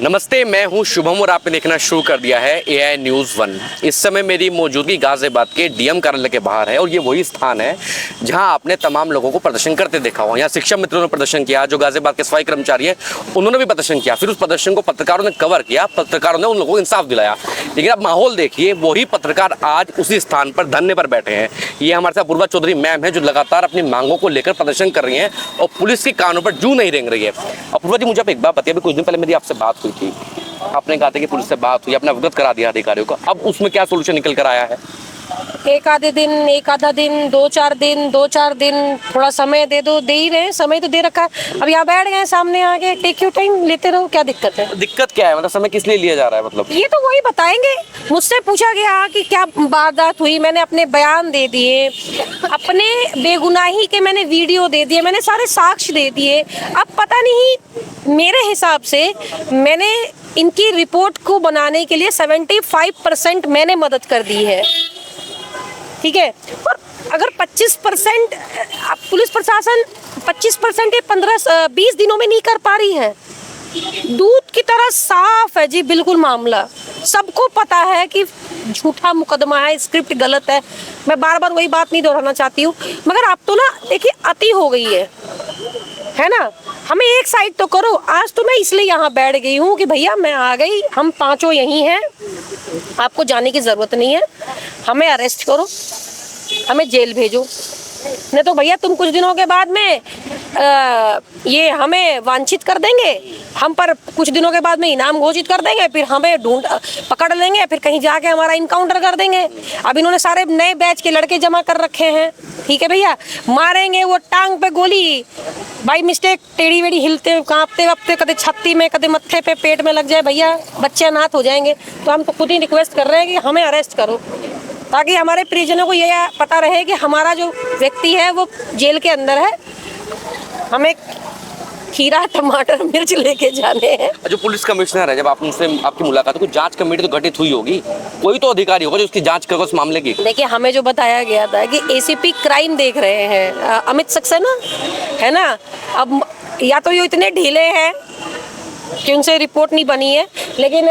नमस्ते, मैं हूं शुभम और आपने देखना शुरू कर दिया है AI न्यूज़ 1। इस समय मेरी मौजूदगी गाजियाबाद के DM कार्यालय के बाहर है और ये वही स्थान है जहां आपने तमाम लोगों को प्रदर्शन करते देखा हो। यहाँ शिक्षक मित्रों ने प्रदर्शन किया, जो गाजियाबाद के सफाई कर्मचारी हैं उन्होंने भी प्रदर्शन किया, फिर उस प्रदर्शन को पत्रकारों ने कवर किया, पत्रकारों ने उन लोगों को इंसाफ दिलाया। लेकिन अब माहौल देखिए, वही पत्रकार आज उसी स्थान पर धरने पर बैठे हैं। ये हमारे साथ अपूर्वा चौधरी मैम है जो लगातार अपनी मांगों को लेकर प्रदर्शन कर रही हैं और पुलिस के कानों पर जू नहीं रेंग रही है। अपूर्वा जी, मुझे आप एक बात बताइए, अभी कुछ दिन पहले मेरी आपसे बात हुई थी, आपने कहा था कि पुलिस से बात हुई, आपने अवगत करा दिया अधिकारियों को, अब उसमें क्या सोल्यूशन निकल कर आया है? एक आधा दिन, दो चार दिन थोड़ा समय दे दो, दे ही रहे, समय तो दे रखा है। अब यहाँ बैठ गए सामने आके, टेक योर टाइम, लेते रहो, क्या दिक्कत है? दिक्कत क्या है, मतलब समय किस लिए लिया जा रहा है? मतलब ये तो वही बताएंगे। मुझसे पूछा गया कि क्या वारदात हुई, मैंने अपने बयान दे दिए, अपने बेगुनाही के मैंने वीडियो दे दिए, मैंने सारे साक्ष्य दे दिए। अब पता नहीं, मेरे हिसाब से मैंने इनकी रिपोर्ट को बनाने के लिए 75% मैंने मदद कर दी है, ठीक है। और अगर 25% पुलिस प्रशासन 25% 15-20 दिनों में नहीं कर पा रही है, दूध की तरह साफ है जी बिल्कुल मामला। सबको पता है कि झूठा मुकदमा है, स्क्रिप्ट गलत है। मैं बार बार वही बात नहीं दोहराना चाहती हूँ, मगर अब तो ना देखिए अति हो गई है ना। हमें एक साइड तो करो। आज तो मैं इसलिए यहाँ बैठ गई हूँ कि भैया मैं आ गई, हम पांचों यहीं हैं, आपको जाने की जरूरत नहीं है, हमें अरेस्ट करो, हमें जेल भेजो, नहीं तो भैया तुम कुछ दिनों के बाद में ये हमें वांछित कर देंगे, हम पर कुछ दिनों के बाद में इनाम घोषित कर देंगे, फिर हमें पकड़ लेंगे, फिर कहीं जाके हमारा इनकाउंटर कर देंगे। अब इन्होंने सारे नए बैच के लड़के जमा कर रखे हैं, ठीक है भैया, मारेंगे वो टांग पे गोली, बाई मिस्टेक टेढ़ी वेढ़ी हिलते कांपते वपते, कदे छाती में, कदे मत्थे पे, पेट में लग जाए, भैया बच्चे अनाथ हो जाएंगे। तो हम तो खुद ही रिक्वेस्ट कर रहे हैं कि हमें अरेस्ट करो, ताकि हमारे परिजनों को ये पता रहे कि हमारा जो व्यक्ति है वो जेल के अंदर है। हमें खीरा, टमाटर, मिर्च लेके जाने हैं। जो पुलिस कमिश्नर है, जब आप उनसे आपकी मुलाकात हुई, जांच कमेटी तो गठित हुई होगी, कोई तो अधिकारी होगा जो उसकी जांच करेगा उस मामले की। देखिए, हमें जो बताया गया था कि ACP क्राइम देख रहे हैं, अमित सक्सेना है ना। अब या तो ये इतने ढीले हैं कि उनसे रिपोर्ट नहीं बनी है, लेकिन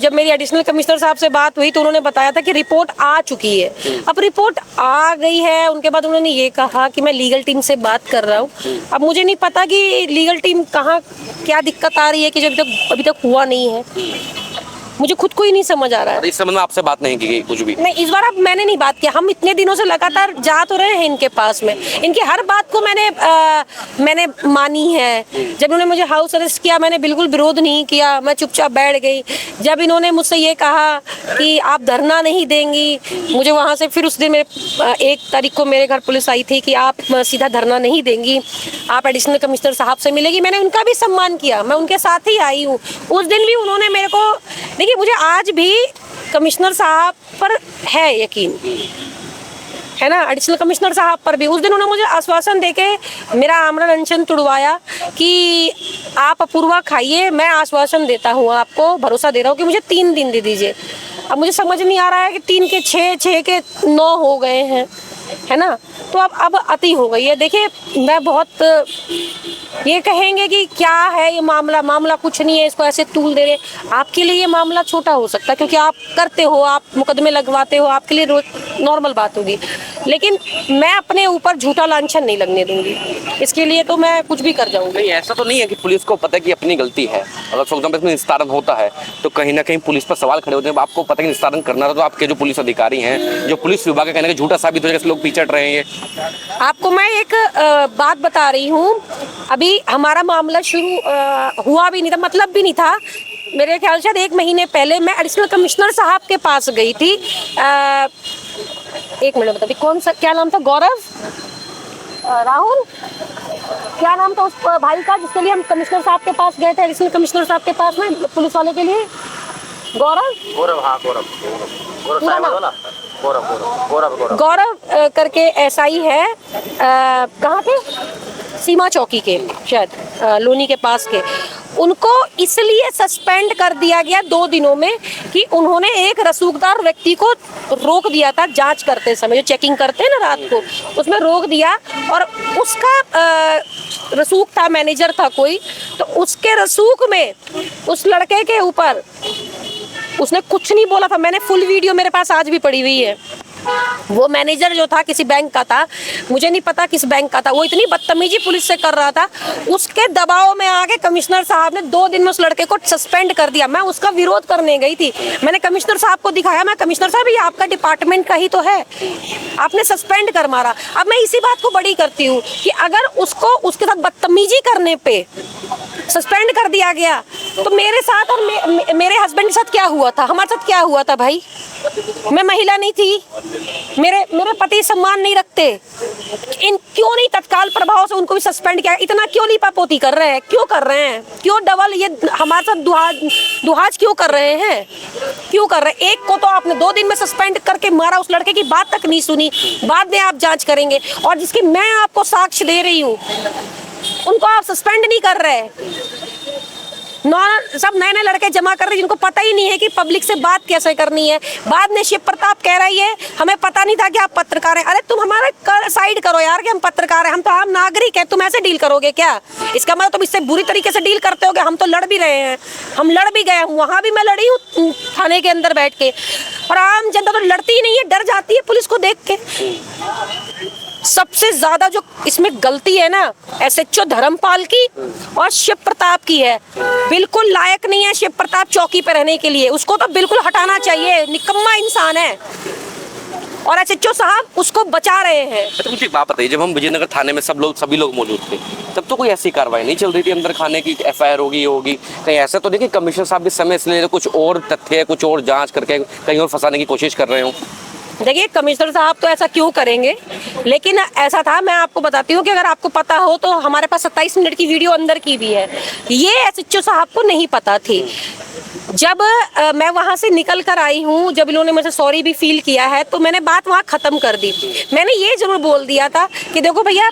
जब मेरी एडिशनल कमिश्नर साहब से बात हुई तो उन्होंने बताया था कि रिपोर्ट आ चुकी है। अब रिपोर्ट आ गई है, उनके बाद उन्होंने ये कहा कि मैं लीगल टीम से बात कर रहा हूँ। अब मुझे नहीं पता कि लीगल टीम कहाँ क्या दिक्कत आ रही है कि जब अभी तक हुआ नहीं है, मुझे खुद को ही नहीं समझ आ रहा है। इस संबंध में आपसे बात नहीं की गई कुछ भी? नहीं, इस बार अब मैंने नहीं बात किया। हम इतने दिनों से लगातार जा तो रहे हैं इनके पास में, इनकी हर बात को मैंने मानी है। जब इन्होंने मुझे हाउस अरेस्ट किया, मैंने बिल्कुल विरोध नहीं किया, मैं चुपचाप बैठ गई। जब इन्होंने मुझसे ये कहा कि आप धरना नहीं देंगी, मुझे वहाँ से फिर उस दिन मेरे 1 तारीख को मेरे घर पुलिस आई थी कि आप सीधा धरना नहीं देंगी, आप एडिशनल कमिश्नर साहब से मिलेगी। मैंने उनका भी सम्मान किया, मैं उनके साथ ही आई हूँ। उस दिन भी उन्होंने मेरे को, देखिए मुझे आज भी कमिश्नर साहब पर है यकीन, है ना, एडिशनल कमिश्नर साहब पर भी। उस दिन उन्होंने मुझे आश्वासन देके मेरा आमरण अनशन तुड़वाया कि आप अपूर्वा खाइए, मैं आश्वासन देता हूँ आपको, भरोसा दे रहा हूँ कि मुझे 3 दिन दे दीजिए। अब मुझे समझ नहीं आ रहा है कि 3 के 6, 6 के 9 हो गए हैं, है ना। तो अब अति हो गई है। देखिए, मैं बहुत ये कहेंगे कि क्या है ये मामला कुछ नहीं है, इसको ऐसे तूल दे रहे। आपके लिए ये मामला छोटा हो सकता है क्योंकि आप करते हो, आप मुकदमे लगवाते हो, आपके लिए नॉर्मल बात होगी, लेकिन मैं अपने ऊपर झूठा लांछन नहीं लगने दूंगी। इसके लिए तो मैं कुछ भी कर जाऊंगी। नहीं, ऐसा तो नहीं है कि पुलिस को पता है कि अपनी गलती है। अगर फॉर एग्जाम्पल इसमें निस्तारण होता है तो कहीं ना कहीं पुलिस पर सवाल खड़े होते हैं। आपको पता है कि निस्तारण करना था, तो आपके जो पुलिस अधिकारी हैं, जो पुलिस विभाग का कहना है कि झूठा साबित हो जाएगा, लोग पीछे हट रहे हैं। आपको मैं एक बात बता रही हूँ, अभी हमारा मामला शुरू हुआ भी नहीं था, मतलब भी नहीं था। मेरे ख्याल से 1 महीने पहले मैं एडिशनल कमिश्नर साहब के पास गई थी। 1 मिनट बताइए, कौन सा, क्या नाम था? गौरव, राहुल, क्या नाम था उस भाई का जिसके लिए हम कमिश्नर साहब के पास गए थे, एडिशनल कमिश्नर साहब के पास में, पुलिस वाले के लिए? गौरव, हाँ गौरव करके SI है, कहाँ के, सीमा चौकी के शायद, लोनी के पास के। उनको इसलिए सस्पेंड कर दिया गया 2 दिनों में कि उन्होंने एक रसूखदार व्यक्ति को रोक दिया था जांच करते समय, जो चेकिंग करते हैं ना रात को, उसमें रोक दिया। और उसका रसूख था, मैनेजर था कोई, तो उसके रसूख में उस लड़के के ऊपर उसने कुछ नहीं बोला था। मैंने फुल वीडियो मेरे पास आज भी पड़ी हुई है। वो मैनेजर जो था किसी बैंक का था, मुझे नहीं पता किस बैंक का था, वो इतनी बदतमीजी पुलिस से कर रहा था, उसके दबाव में आके कमिश्नर साहब ने 2 दिन में उस लड़के को सस्पेंड कर दिया। मैं उसका विरोध करने गई थी, मैंने कमिश्नर साहब को दिखाया, मैं कमिश्नर साहब ये आपका डिपार्टमेंट का ही तो है, आपने सस्पेंड कर मारा। अब मैं इसी बात को बड़ी करती हूँ कि अगर उसको उसके साथ बदतमीजी करने पे सस्पेंड कर दिया गया तो मेरे साथ और मेरे हस्बैंड के साथ क्या हुआ था, हमारे साथ क्या हुआ था भाई? मैं महिला नहीं थी, मेरे पति सम्मान नहीं रखते, इन क्यों नहीं तत्काल प्रभाव से उनको भी सस्पेंड किया? इतना क्यों लीपापोती कर रहे हैं, क्यों कर रहे हैं, क्यों डबल ये हमारे साथ दुहाज क्यों कर रहे हैं, क्यों कर रहे हैं? एक को तो आपने 2 दिन में सस्पेंड करके मारा, उस लड़के की बात तक नहीं सुनी, बाद में आप जांच करेंगे, और जिसकी मैं आपको साक्ष्य दे रही हूँ उनको आप सस्पेंड नहीं कर रहे। सब नए नए लड़के जमा कर रहे हैं जिनको पता ही नहीं है कि पब्लिक से बात कैसे करनी है। बाद में शिव प्रताप कह रही है हमें पता नहीं था कि आप पत्रकार हैं। अरे तुम हमारा साइड करो यार कि हम पत्रकार हैं, हम तो आम नागरिक हैं, तुम ऐसे डील करोगे क्या? इसका मतलब तुम इससे बुरी तरीके से डील करते होगे। हम तो लड़ भी रहे हैं, हम लड़ भी गए, वहां भी मैं लड़ी हूँ थाने के अंदर बैठ के, और आम जनता तो लड़ती ही नहीं है, डर जाती है पुलिस को देख के। सबसे ज्यादा जो इसमें गलती है ना एसएचओ धर्मपाल की और शिव प्रताप की है। बिल्कुल लायक नहीं है शिव प्रताप चौकी पर रहने के लिए, उसको तो बिल्कुल हटाना चाहिए, निकम्मा इंसान है, और एसएचओ साहब उसको बचा रहे हैं। अच्छा मुझे एक बात बताइए, जब हम विजयनगर थाने में सभी लोग मौजूद थे, तब तो कोई ऐसी कार्रवाई नहीं चल रही थी अंदर खाने की, एफआईआर होगी कहीं ऐसा तो नहीं कि कमिश्नर साहब भी समय इसलिए कुछ और तथ्य, कुछ और जांच करके कहीं और फंसाने की कोशिश कर रहे हो? देखिए कमिश्नर साहब तो ऐसा क्यों करेंगे, लेकिन ऐसा था, मैं आपको बताती हूँ कि अगर आपको पता हो तो हमारे पास 27 मिनट की वीडियो अंदर की भी है। ये एसएचओ साहब को नहीं पता थी। जब मैं वहाँ से निकल कर आई हूँ, जब इन्होंने मुझसे सॉरी भी फील किया है, तो मैंने बात वहाँ ख़त्म कर दी। मैंने ये ज़रूर बोल दिया था कि देखो भैया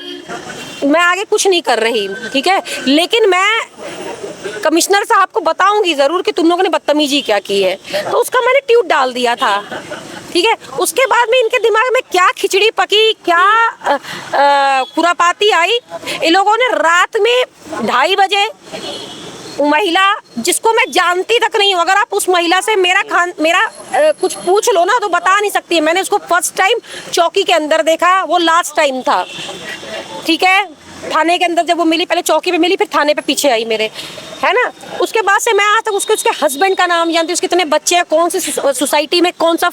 मैं आगे कुछ नहीं कर रही, ठीक है, लेकिन मैं कमिश्नर साहब को बताऊंगी ज़रूर कि तुम लोगों ने बदतमीजी क्या की है। तो उसका मैंने ट्वीट डाल दिया था, ठीक है। उसके बाद में इनके दिमाग में क्या खिचड़ी पकी, क्या खुरापाती आई। इन लोगों ने रात में 2:30 बजे महिला जिसको मैं जानती तक नहीं हूँ, अगर आप उस महिला से मेरा कुछ पूछ लो ना तो बता नहीं सकती है। मैंने उसको फर्स्ट टाइम चौकी के अंदर देखा, वो लास्ट टाइम था, ठीक है। थाने के अंदर जब वो मिली, पहले चौकी पे मिली, फिर थाने पे पीछे आई मेरे, है ना। उसके बाद से मैं आज तक उसके हस्बैंड का नाम जानती हूँ, उसके कितने बच्चे हैं, कौन सी सोसाइटी में, कौन सा,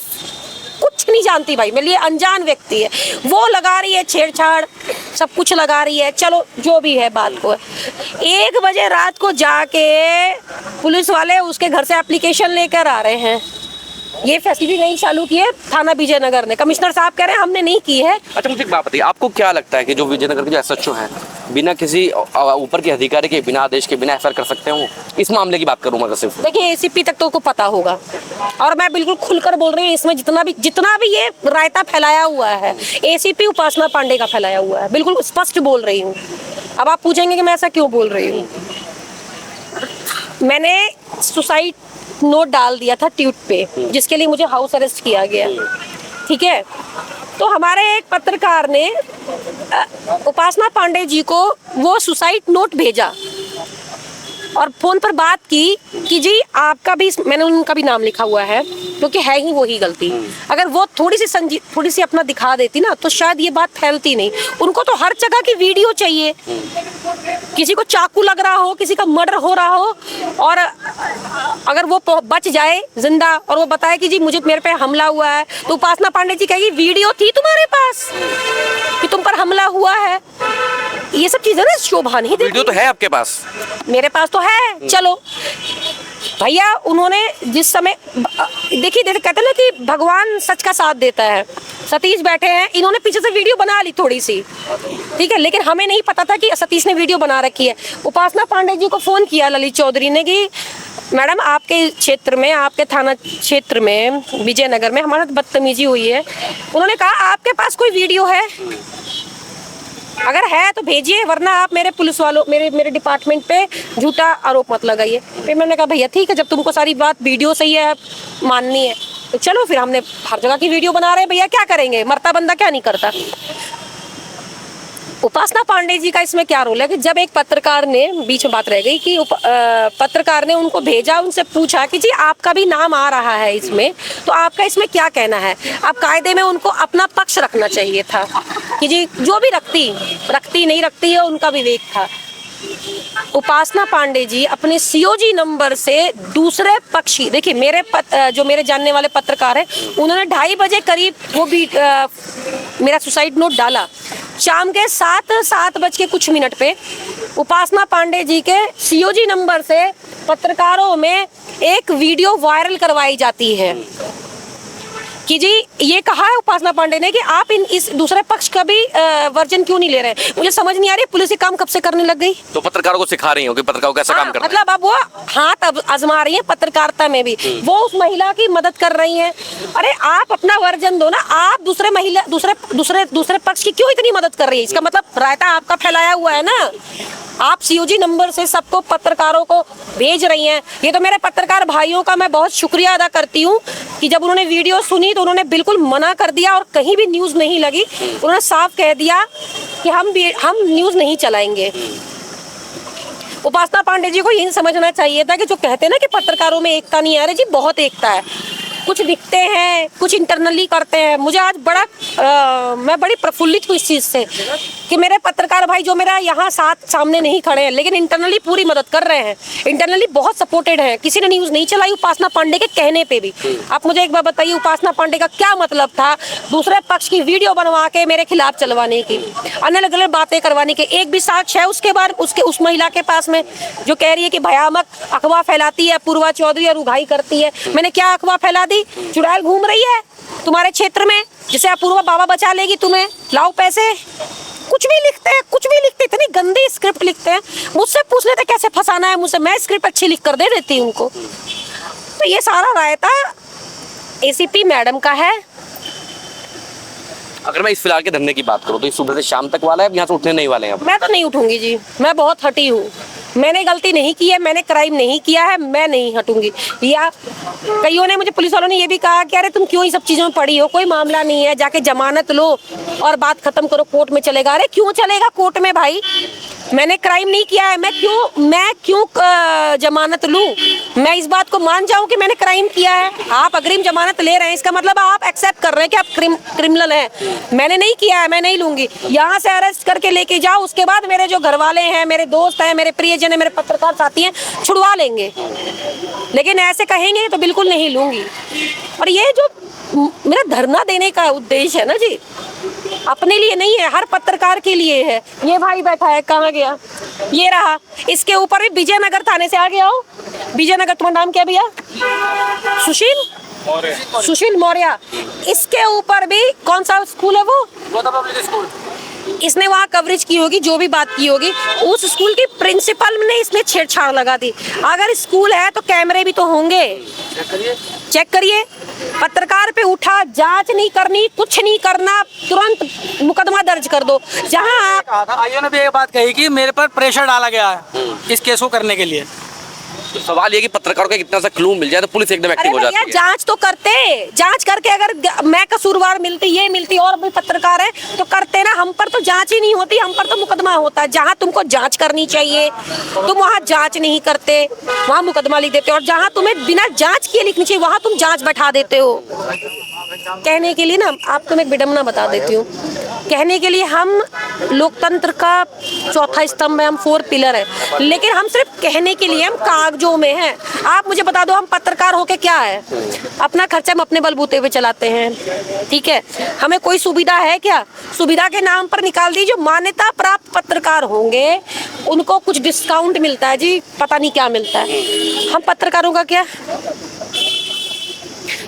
कुछ नहीं जानती भाई। मेरे लिए अनजान व्यक्ति है। वो लगा रही है छेड़छाड़, सब कुछ लगा रही है, चलो जो भी है बात को। 1 बजे रात को जाके पुलिस वाले उसके घर से एप्लीकेशन लेकर आ रहे हैं। ये फैसिलिटी नहीं चालू की है थाना विजयनगर ने, कमिश्नर साहब कह रहे हैं हमने नहीं की है। अच्छा मुझे एक बात बताइए, आपको क्या लगता है कि जो विजयनगर के जो एसएचओ हैं बिना किसी ऊपर के अधिकारी के, बिना आदेश के, बिना एफआईआर कर सकते हो? इस मामले की बात करूंगा मैं सिर्फ। देखिए एसीपी तक तो को पता होगा, और मैं बिल्कुल खुलकर बोल रही हूँ, इसमें जितना भी ये रायता फैलाया हुआ है एसीपी उपासना पांडे का फैलाया हुआ है, बिल्कुल स्पष्ट बोल रही हूँ। अब आप पूछेंगे कि मैं ऐसा क्यों बोल रही हूँ। मैंने सुसाइड नोट डाल दिया था ट्वीट पे, जिसके लिए मुझे हाउस अरेस्ट किया गया, ठीक है। तो हमारे एक पत्रकार ने उपासना पांडे जी को वो सुसाइड नोट भेजा और फोन पर बात की कि जी आपका भी, मैंने उनका भी नाम लिखा हुआ है क्योंकि है ही वही गलती। अगर वो थोड़ी सी अपना दिखा देती ना तो शायद ये बात फैलती नहीं। उनको तो हर जगह की वीडियो चाहिए, किसी को चाकू लग रहा हो, किसी का मर्डर हो रहा हो, और अगर वो बच जाए जिंदा और वो बताए कि जी मेरे पे हमला हुआ है, तो उपासना पांडे जी कहेगी वीडियो थी तुम्हारे पास कि तुम पर हमला हुआ है। ये सब चीजें ना शोभा नहीं देती। वीडियो तो है आपके पास? मेरे पास तो है। चलो भैया, उन्होंने जिस समय देखिए कहते ना कि भगवान सच का साथ देता है। सतीश बैठे हैं, इन्होंने पीछे से वीडियो बना ली थोड़ी सी, ठीक है, लेकिन हमें नहीं पता था कि सतीश ने वीडियो बना रखी है। उपासना पांडे जी को फोन किया ललित चौधरी ने कि मैडम आपके क्षेत्र में, आपके थाना क्षेत्र में विजयनगर में हमारे साथ बदतमीजी हुई है। उन्होंने कहा आपके पास कोई वीडियो है? अगर है तो भेजिए, वरना आप मेरे पुलिस वालों मेरे डिपार्टमेंट पे झूठा आरोप मत लगाइए। फिर मैंने कहा भैया ठीक है, जब तुमको सारी बात वीडियो सही है माननी है तो चलो, फिर हमने हर जगह की वीडियो बना रहे हैं भैया, क्या करेंगे, मरता बंदा क्या नहीं करता। उपासना पांडे जी का इसमें क्या रोल है कि जब एक पत्रकार ने, बीच में बात रह गई कि पत्रकार ने उनको भेजा, उनसे पूछा कि जी आपका भी नाम आ रहा है इसमें, तो आपका इसमें क्या कहना है। अब कायदे में उनको अपना पक्ष रखना चाहिए था कि जी जो भी रखती नहीं रखती है उनका विवेक था। उपासना पांडे जी अपने सीओजी नंबर से दूसरे पक्ष की, देखिए जो मेरे जानने वाले पत्रकार हैं, उन्होंने 2:30 बजे करीब वो भी मेरा सुसाइड नोट डाला। शाम के 7 बज के कुछ मिनट पे उपासना पांडे जी के सीओजी नंबर से पत्रकारों में एक वीडियो वायरल करवाई जाती है कि जी ये कहा है उपासना पांडे ने कि आप इस दूसरे पक्ष का भी वर्जन क्यों नहीं ले रहे हैं। मुझे समझ नहीं आ रही पुलिस ये काम कब से करने लग गई। तो पत्रकारों को सिखा रही हो कि पत्रकारों को कैसा काम करना है। मतलब अब वो हाथ अब आजमा रही है पत्रकारिता में भी, वो उस महिला की मदद कर रही हैं। अरे आप अपना वर्जन दो ना, आप दूसरे पक्ष की क्यों इतनी मदद कर रही है। इसका मतलब रायता आपका फैलाया हुआ है ना, आप सीओजी नंबर से सबको पत्रकारों को भेज रही हैं। ये तो मेरे पत्रकार भाइयों का मैं बहुत शुक्रिया अदा करती हूँ कि जब उन्होंने वीडियो सुनी तो उन्होंने बिल्कुल मना कर दिया और कहीं भी न्यूज़ नहीं लगी। उन्होंने साफ कह दिया कि हम न्यूज़ नहीं चलाएंगे। उपासना पांडे जी को यही समझना चाहिए था कि जो कहते हैं ना कि पत्रकारों में एकता नहीं आ रही, जी बहुत एकता है। कुछ दिखते हैं, कुछ इंटरनली करते हैं। मुझे आज मैं बड़ी प्रफुल्लित हूँ इस चीज़ से कि मेरे पत्रकार भाई जो मेरा यहाँ सामने नहीं खड़े हैं, लेकिन इंटरनली पूरी मदद कर रहे हैं, इंटरनली बहुत सपोर्टेड हैं। किसी ने न्यूज़ नहीं चलाई उपासना पांडे के कहने पे भी। आप मुझे एक बार बताइए, उपासना पांडे का क्या मतलब था दूसरे पक्ष की वीडियो बनवा के मेरे खिलाफ चलवाने की, अलग अलग बातें करवाने के। एक भी साक्ष्य है उसके बाद उस महिला के पास में जो कह रही है कि भयानक अफवाह फैलाती है पूर्वा चौधरी और उगाही करती है। मैंने क्या अफवाह फैला दी? चुड़ैल घूम रही है तुम्हारे क्षेत्र में, जिसे अपूर्वा बाबा बचा लेगी तुम्हें, लाओ पैसे। कुछ भी लिखते हैं, इतनी गंदी स्क्रिप्ट लिखते हैं। मुझसे पूछ लेते कैसे फंसाना है मुझसे, मैं स्क्रिप्ट अच्छी लिख कर दे देती हूँ उनको। तो ये सारा रायता एसीपी मैडम का है। अगर मैं इस फिलहाल के धरने की बात करूँ तो इस सुबह से शाम तक वाला है, यहाँ से उठने नहीं वाले हैं। मैं तो नहीं उठूंगी जी, मैं बहुत हटी हूँ। मैंने गलती नहीं की है, मैंने क्राइम नहीं किया है, मैं नहीं हटूंगी। या कईयों ने, मुझे पुलिस वालों ने ये भी कहा कि अरे तुम क्यों इन सब चीज़ों में पड़ी हो, कोई मामला नहीं है, जाके जमानत लो और बात खत्म करो, कोर्ट में चलेगा। अरे क्यों चलेगा कोर्ट में भाई, मैंने क्राइम नहीं किया है, मैं क्यों जमानत लूं। मैं इस बात को मान जाऊं कि मैंने क्राइम किया है। आप अग्रिम जमानत ले रहे हैं, इसका मतलब आप एक्सेप्ट कर रहे हैं कि आप क्रिमिनल हैं। मैंने नहीं किया है, मैं नहीं लूंगी। यहाँ से अरेस्ट करके लेके जाओ, उसके बाद मेरे जो घर वाले हैं, मेरे दोस्त हैं, मेरे प्रियजन है, मेरे पत्रकार साथी हैं, छुड़वा लेंगे। लेकिन ऐसे कहेंगे तो बिल्कुल नहीं लूंगी। और ये जो मेरा धरना देने का उद्देश्य है ना जी, अपने लिए नहीं है, हर पत्रकार के लिए है। ये भाई बैठा है, कहाँ गया, ये रहा। इसके ऊपर भी विजयनगर थाने से आ गया हो। विजयनगर, तुम्हारा नाम क्या भैया? सुशील मौर्य। इसके ऊपर भी कौन सा स्कूल है वो? Public school. इसने वहाँ कवरेज की होगी, जो भी बात की होगी, उस स्कूल की प्रिंसिपल ने इसने छेड़छाड़ लगा दी। अगर स्कूल है तो कैमरे भी तो होंगे, चेक करिए। पत्रकार पे उठा, जांच नहीं करनी, कुछ नहीं करना, तुरंत मुकदमा दर्ज कर दो। जहाँ आइयो ने भी एक बात कही कि मेरे पर प्रेशर डाला गया है इस केस को करने के लिए। तो सवाल ये कि पत्रकारों का कितना सा क्लू मिल जाए तो पुलिस एकदम एक्टिव हो जाती है। जांच तो करते, जांच करके अगर मैं कसूरवार मिलती और भी पत्रकार है तो करते ना। हम पर तो जांच ही नहीं होती, हम पर तो मुकदमा होता है। जहां तुमको जांच करनी चाहिए तुम वहां जांच नहीं करते, वहां मुकदमा लिख देते हो। और जहां तुम्हें बिना जांच किए लिखनी चाहिए वहां तुम जांच बैठा देते हो। कहने के लिए ना, आपको मैं एक विडम्बना बता देती हूँ। कहने के लिए हम लोकतंत्र का चौथा स्तंभ है, हम 4 पिलर है, लेकिन हम सिर्फ कहने के लिए हम कागजों में हैं। आप मुझे बता दो, हम पत्रकार होके क्या है? अपना खर्चा हम अपने बलबूते पे चलाते हैं, ठीक है। हमें कोई सुविधा है क्या? सुविधा के नाम पर निकाल दी। जो मान्यता प्राप्त पत्रकार होंगे उनको कुछ डिस्काउंट मिलता है जी, पता नहीं क्या मिलता है। हम पत्रकारों का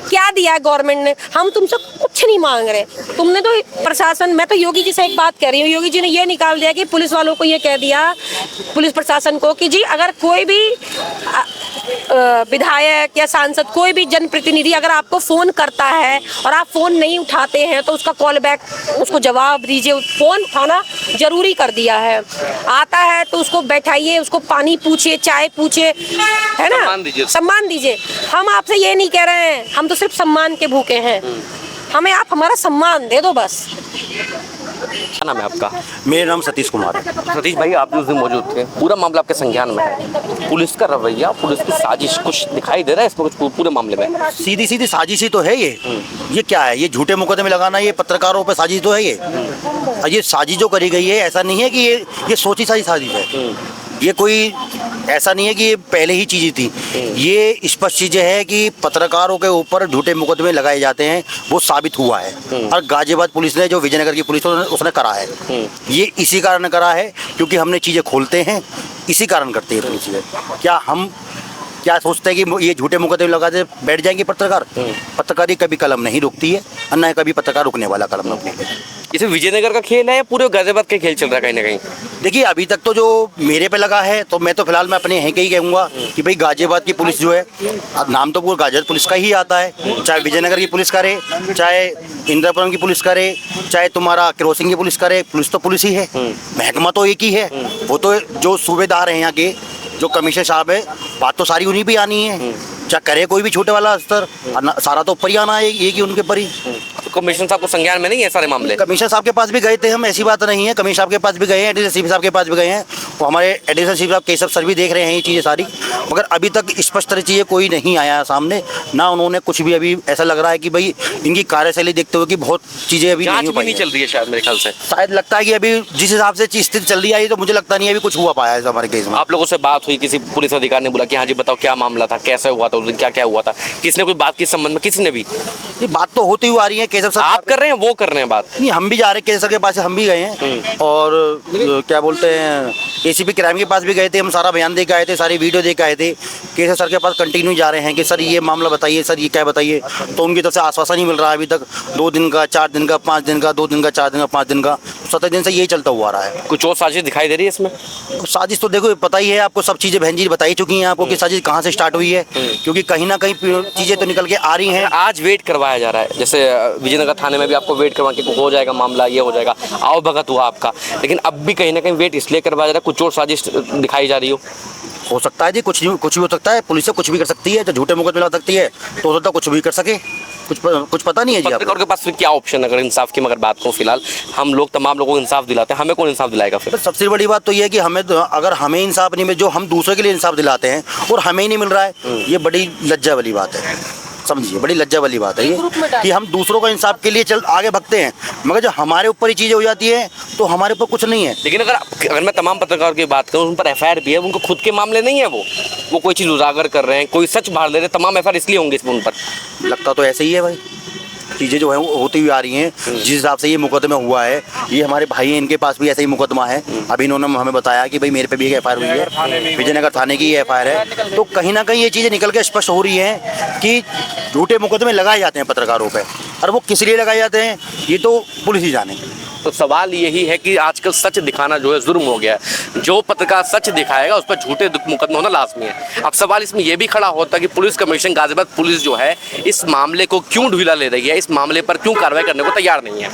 क्या दिया है गवर्नमेंट ने? हम तुमसे कुछ कुछ नहीं मांग रहे। तुमने तो प्रशासन, मैं तो योगी जी से एक बात कह रही हूँ, योगी जी ने ये निकाल दिया कि पुलिस वालों को ये कह दिया, पुलिस प्रशासन को, कि जी अगर कोई भी विधायक या सांसद, कोई भी जनप्रतिनिधि अगर आपको फोन करता है और आप फोन नहीं उठाते हैं तो उसका कॉल बैक, उसको जवाब दीजिए। फोन उठाना जरूरी कर दिया है। आता है तो उसको बैठाइए, उसको पानी पूछिए, चाय पूछिए, है ना, सम्मान दीजिए। हम आपसे ये नहीं कह रहे हैं, हम तो सिर्फ सम्मान के भूखे हैं। हमें आप हमारा सम्मान दे दो बस। क्या नाम है आपका? मेरा नाम सतीश कुमार है। सतीश भाई, आप भी उस दिन मौजूद थे, पूरा मामला आपके संज्ञान में है। पुलिस का रवैया, पुलिस की साजिश कुछ दिखाई दे रहा है इसमें कुछ पूरे मामले में? सीधी सीधी साजिश ही तो है ये क्या है? ये झूठे मुकदमे लगाना, ये पत्रकारों पे साजिश तो है ये साजिश जो करी गई है, ऐसा नहीं है कि ये सोची साजिश साजिश है। ये कोई ऐसा नहीं है कि ये पहले ही चीज़ें थी। ये स्पष्ट चीज़ें है कि पत्रकारों के ऊपर झूठे मुकदमे लगाए जाते हैं, वो साबित हुआ है। और गाजियाबाद पुलिस ने, जो विजयनगर की पुलिस उसने करा है, ये इसी कारण करा है क्योंकि हमने चीज़ें खोलते हैं, इसी कारण करते हैं पुलिस चीज़ें। क्या सोचते हैं कि ये झूठे मुकदमे लगाते बैठ जाएंगे पत्रकार? पत्रकारी कभी कलम नहीं रुकती है और न कभी पत्रकार रुकने वाला कलम रुकने के। इसे विजयनगर का खेल है या पूरे गाजियाबाद का खेल चल रहा है कहीं ना कहीं? देखिए, अभी तक तो जो मेरे पे लगा है, तो मैं तो फिलहाल मैं अपने यहाँ के ही कहूँगा कि भाई गाजियाबाद की पुलिस जो है, नाम तो पूरा गाजियाबाद पुलिस का ही आता है, चाहे विजयनगर की पुलिस करे, चाहे इंद्रपुरम की पुलिस करे, चाहे तुम्हारा क्रॉसिंग की पुलिस करे, पुलिस तो पुलिस ही है। महकमा तो एक ही है। वो तो जो सूबेदार हैं यहाँ के, जो कमिश्नर साहब है, बात तो सारी उन्हीं पे आनी है। चाहे करे कोई भी छोटे वाला स्तर, सारा तो ऊपर ही आना है, एक ही उनके ऊपर ही। कमिश्नर साहब को संज्ञान में नहीं है सारे मामले? कमिश्नर साहब के पास भी गए थे हम, ऐसी बात नहीं है। कमिश्नर साहब के पास भी गए हैं, एडिशनल सीपी साहब के पास भी गए हैं। वो हमारे एडिशनल सीपी साहब केशव सर भी देख रहे हैं ये चीज़ें सारी, मगर अभी तक स्पष्ट तरह चीज़ें कोई नहीं आया सामने। ना उन्होंने कुछ भी, अभी ऐसा लग रहा है कि भाई इनकी कार्यशैली देखते हुए कि बहुत चीज़ें अभी नहीं चल रही है शायद, मेरे ख्याल से। शायद लगता है कि अभी जिस हिसाब से स्थिति चल रही है, तो मुझे लगता नहीं है अभी कुछ हुआ पाया है हमारे केस में। आप लोगों से बात हुई, किसी पुलिस अधिकारी ने बोला कि हाँ जी बताओ क्या मामला था, कैसे हुआ था, उस दिन क्या क्या हुआ था? किसने कोई बात किस संबंध में? किसी ने भी? ये बात तो होती हुई आ रही है। केशव सर आप कर रहे हैं, वो कर रहे हैं बात? नहीं, हम भी जा रहे हैं केशव सर के पास से, हम भी गए हैं। और क्या बोलते हैं, एसीपी क्राइम के पास भी गए थे, हम सारा बयान दे के आए थे, सारी वीडियो दे के आए थे। केशव सर के पास कंटिन्यू जा रहे हैं कि सर ये मामला बताइए, सर ये क्या बताइए। तो उनकी तरफ से आश्वासन नहीं मिल रहा है अभी तक। 2 दिन का, 4 दिन का, 5 दिन का, 2 दिन का, 4 दिन का, 5 दिन का, 17 दिन से यही चलता हुआ रहा है। कुछ और साजिश दिखाई दे रही है इसमें? साजिश तो देखो पता ही है आपको, सब चीज़ें बहन जी बताई चुकी हैं आपको कि साजिश कहाँ से स्टार्ट हुई है, क्योंकि कहीं ना कहीं चीज़ें तो निकल के आ रही हैं। आज वेट करवाया जा रहा है, जैसे विजयनगर थाने में भी आपको वेट करवा के हो जाएगा मामला, ये हो जाएगा, आओ भगत हुआ आपका, लेकिन अब भी कहीं ना कहीं वेट इसलिए करवाया जा रहा है कुछ और साजिश दिखाई जा रही हो सकता है जी, कुछ भी हो सकता है। पुलिस से कुछ भी कर सकती है, जो झूठे मुकदमे लगा सकती है, तो हो सकता है कुछ भी कर सके। कुछ पता नहीं है जी। पत्रकार के पास फिर क्या ऑप्शन? अगर इंसाफ की मगर बात करूं, फिलहाल हम लोग तमाम लोगों को इंसाफ दिलाते हैं, हमें कौन इंसाफ दिलाएगा फिर? सबसे बड़ी बात तो ये है कि हमें, अगर हमें इंसाफ नहीं मिले, जो हम दूसरे के लिए इंसाफ दिलाते हैं और हमें ही नहीं मिल रहा है, ये बड़ी लज्जा वाली बात है। समझिए, बड़ी लज्जा वाली बात है ये कि हम दूसरों का इंसाफ के लिए आगे भगते हैं, मगर जब हमारे ऊपर ही चीज़ें हो जाती है तो हमारे ऊपर कुछ नहीं है। लेकिन अगर मैं तमाम पत्रकारों की बात करूं, उन पर एफआईआर भी है, उनको खुद के मामले नहीं है, वो कोई चीज़ उजागर कर रहे हैं, कोई सच बाहर ले रहे हैं, तमाम एफआईआर इसलिए होंगे उन पर। लगता तो ऐसे ही है भाई, चीज़ें जो है वो होती हुई आ रही हैं। जिस हिसाब से ये मुकदमा हुआ है, ये हमारे भाई हैं, इनके पास भी ऐसा ही मुकदमा है। अभी इन्होंने हमें बताया कि भाई मेरे पे भी एक एफआईआर हुई है, विजयनगर थाने की एफआईआर है। तो कहीं ना कहीं ये चीज़ें निकल के स्पष्ट हो रही हैं कि झूठे मुकदमे लगाए जाते हैं पत्रकारों पे, और वो किस लिए लगाए जाते हैं ये तो पुलिस ही जाने। तो सवाल यही है कि आजकल सच दिखाना जो है जुर्म हो गया है। जो पत्रकार सच दिखाएगा उस पर झूठे मुकदमे होना लाजमी है। अब सवाल इसमें यह भी खड़ा होता है कि पुलिस कमीशन गाजियाबाद पुलिस जो है इस मामले को क्यों ढीला ले रही है, इस मामले पर क्यों कार्रवाई करने को तैयार नहीं है।